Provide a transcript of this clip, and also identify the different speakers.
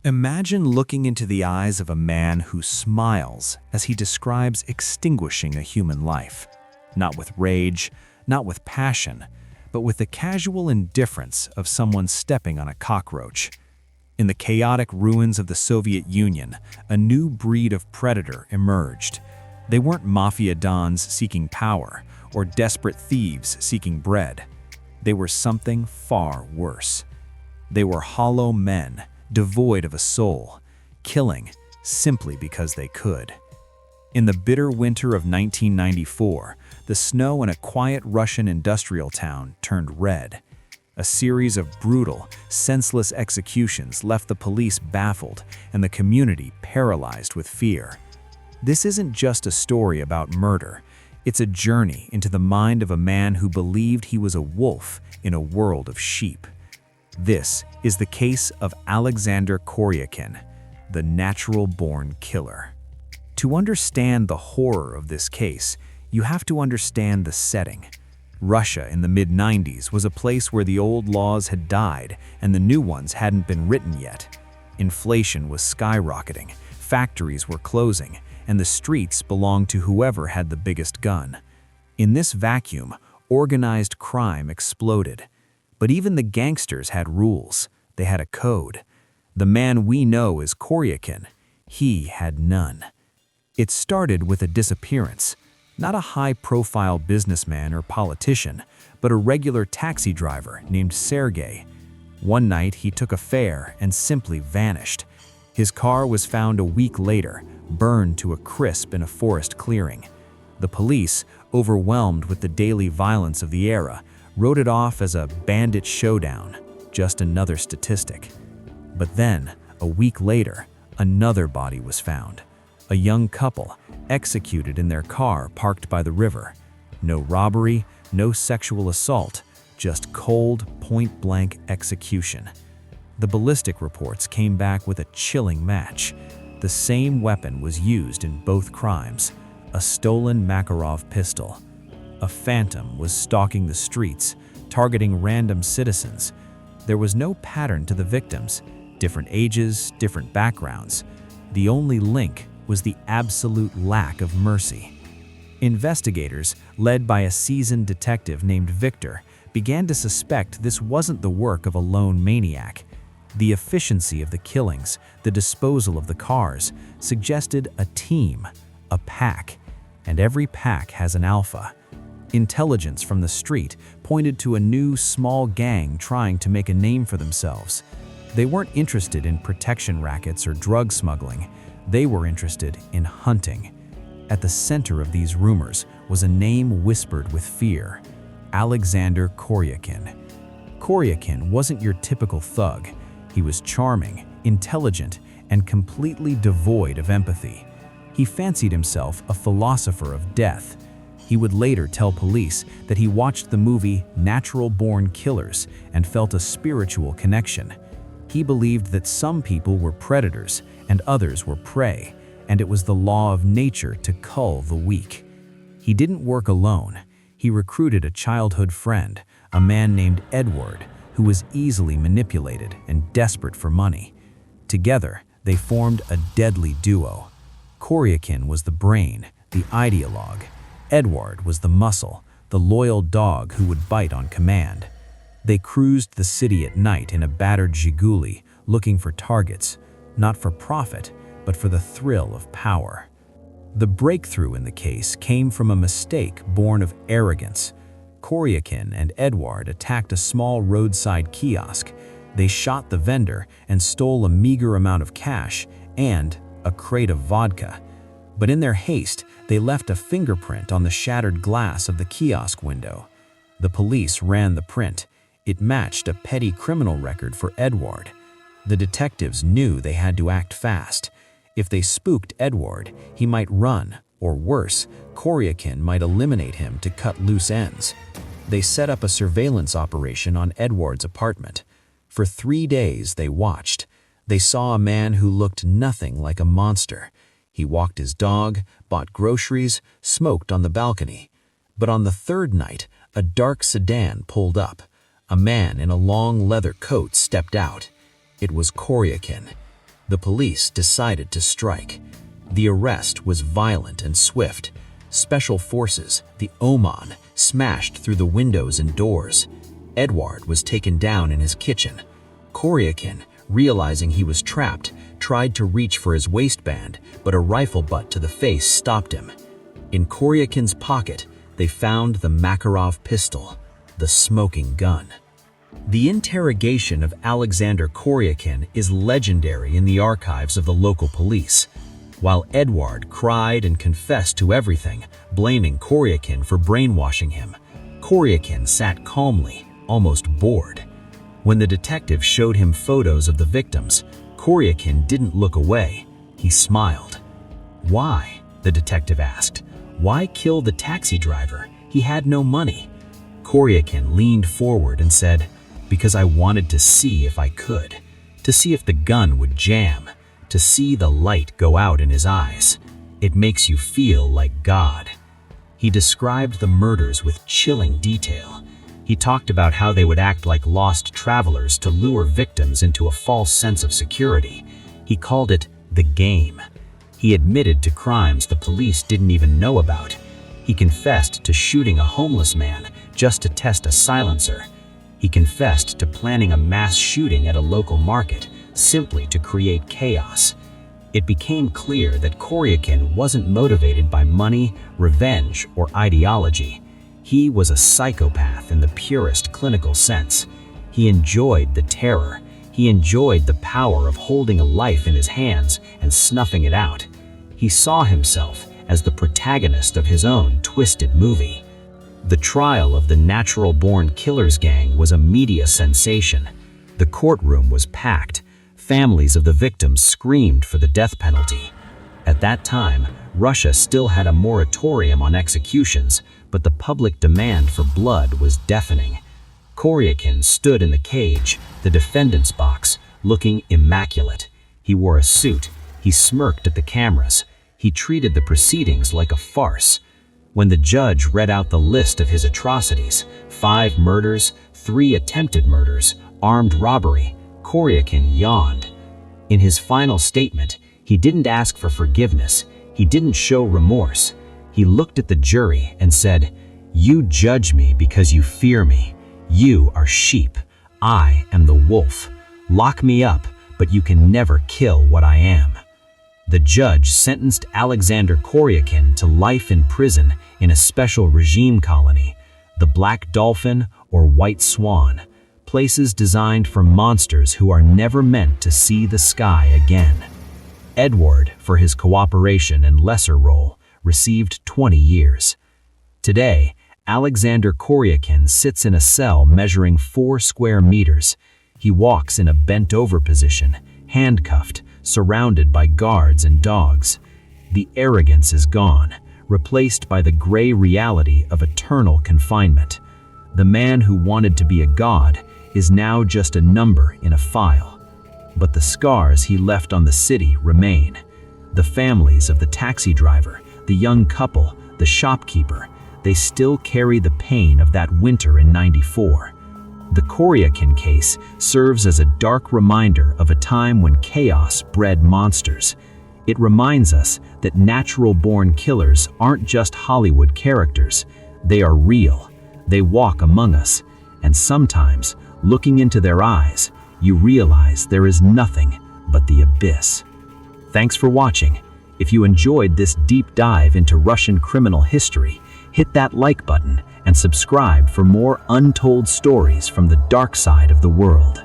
Speaker 1: Imagine looking into the eyes of a man who smiles as he describes extinguishing a human life. Not with rage, not with passion, but with the casual indifference of someone stepping on a cockroach. In the chaotic ruins of the Soviet Union, a new breed of predator emerged. They weren't mafia dons seeking power or desperate thieves seeking bread. They were something far worse. They were hollow men, devoid of a soul, killing simply because they could. In the bitter winter of 1994, the snow in a quiet Russian industrial town turned red. A series of brutal, senseless executions left the police baffled and the community paralyzed with fear. This isn't just a story about murder. It's a journey into the mind of a man who believed he was a wolf in a world of sheep. This is the case of Alexander Koryakin, the natural-born killer. To understand the horror of this case, you have to understand the setting. Russia in the mid-90s was a place where the old laws had died and the new ones hadn't been written yet. Inflation was skyrocketing, factories were closing, and the streets belonged to whoever had the biggest gun. In this vacuum, organized crime exploded. But even the gangsters had rules. They had a code. The man we know as Koryakin, he had none. It started with a disappearance. Not a high-profile businessman or politician, but a regular taxi driver named Sergei. One night, he took a fare and simply vanished. His car was found a week later, burned to a crisp in a forest clearing. The police, overwhelmed with the daily violence of the era, wrote it off as a bandit showdown, just another statistic. But then, a week later, another body was found. A young couple, executed in their car parked by the river. No robbery, no sexual assault, just cold, point-blank execution. The ballistic reports came back with a chilling match. The same weapon was used in both crimes, a stolen Makarov pistol. A phantom was stalking the streets, targeting random citizens. There was no pattern to the victims, different ages, different backgrounds. The only link was the absolute lack of mercy. Investigators, led by a seasoned detective named Victor, began to suspect this wasn't the work of a lone maniac. The efficiency of the killings, the disposal of the cars, suggested a team, a pack, and every pack has an alpha. Intelligence from the street pointed to a new small gang trying to make a name for themselves. They weren't interested in protection rackets or drug smuggling. They were interested in hunting. At the center of these rumors was a name whispered with fear: Alexander Koryakin. Koryakin wasn't your typical thug. He was charming, intelligent, and completely devoid of empathy. He fancied himself a philosopher of death. He would later tell police that he watched the movie NaturalBornKillers and felt a spiritual connection. He believed that some people were predators and others were prey, and it was the law of nature to cull the weak. He didn't work alone. He recruited a childhood friend, a man named Edward, who was easily manipulated and desperate for money. Together, they formed a deadly duo. Koryakin was the brain, the ideologue. Edward was the muscle, the loyal dog who would bite on command. They cruised the city at night in a battered Zhiguli, looking for targets, not for profit, but for the thrill of power. The breakthrough in the case came from a mistake born of arrogance. Koryakin and Edward attacked a small roadside kiosk. They shot the vendor and stole a meager amount of cash and a crate of vodka. But in their haste, they left a fingerprint on the shattered glass of the kiosk window. The police ran the print. It matched a petty criminal record for Edward. The detectives knew they had to act fast. If they spooked Edward, he might run, or worse, Koryakin might eliminate him to cut loose ends. They set up a surveillance operation on Edward's apartment. For 3 days they watched. They saw a man who looked nothing like a monster. He walked his dog, bought groceries, smoked on the balcony. But on the third night, a dark sedan pulled up. A man in a long leather coat stepped out. It was Koryakin.
Speaker 2: The police decided to strike. The arrest was violent and swift. Special forces, the Oman, smashed through the windows and doors. Edward was taken down in his kitchen. Koryakin, realizing he was trapped, tried to reach for his waistband, but a rifle butt to the face stopped him. In Koryakin's pocket, they found the Makarov pistol, the smoking gun. The interrogation of Alexander Koryakin is legendary in the archives of the local police. While Edward cried and confessed to everything, blaming Koryakin for brainwashing him, Koryakin sat calmly, almost bored. When the detective showed him photos of the victims, Koryakin didn't look away. He smiled. "Why?" the detective asked. "Why kill the taxi driver? He had no money." Koryakin leaned forward and said, "Because I wanted to see if I could, to see if the gun would jam, to see the light go out in his eyes. It makes you feel like God." He described the murders with chilling detail. He talked about how they would act like lost travelers to lure victims into a false sense of security. He called it the game. He admitted to crimes the police didn't even know about. He confessed to shooting a homeless man just to test a silencer. He confessed to planning a mass shooting at a local market simply to create chaos. It became clear that Koryakin wasn't motivated by money, revenge, or ideology. He was a psychopath in the purest clinical sense. He enjoyed the terror. He enjoyed the power of holding a life in his hands and snuffing it out. He saw himself as the protagonist of his own twisted movie. The trial of the NaturalBornKillers gang was a media sensation. The courtroom was packed. Families of the victims screamed for the death penalty. At that time, Russia still had a moratorium on executions, but the public demand for blood was deafening. Koryakin stood in the cage, the defendant's box, looking immaculate. He wore a suit. He smirked at the cameras. He treated the proceedings like a farce. When the judge read out the list of his atrocities, 5 murders, 3 attempted murders, armed robbery, Koryakin yawned. In his final statement, he didn't ask for forgiveness. He didn't show remorse. He looked at the jury and said, "You judge me because you fear me. You are sheep. I am the wolf. Lock me up, but you can never kill what I am." The judge sentenced Alexander Koryakin to life in prison in a special regime colony, the Black Dolphin or White Swan, places designed for monsters who are never meant to see the sky again. Edward, for his cooperation and lesser role, received 20 years. Today, Alexander Koryakin sits in a cell measuring 4 square meters. He walks in a bent-over position, handcuffed, surrounded by guards and dogs. The arrogance is gone, replaced by the gray reality of eternal confinement. The man who wanted to be a god is now just a number in a file. But the scars he left on the city remain. The families of the taxi driver, the young couple, the shopkeeper, they still carry the pain of that winter in '94. The Koryakin case serves as a dark reminder of a time when chaos bred monsters. It reminds us that natural-born killers aren't just Hollywood characters. They are real. They walk among us. And sometimes, looking into their eyes, you realize there is nothing but the abyss. Thanks for watching. If you enjoyed this deep dive into Russian criminal history, hit that like button and subscribe for more untold stories from the dark side of the world.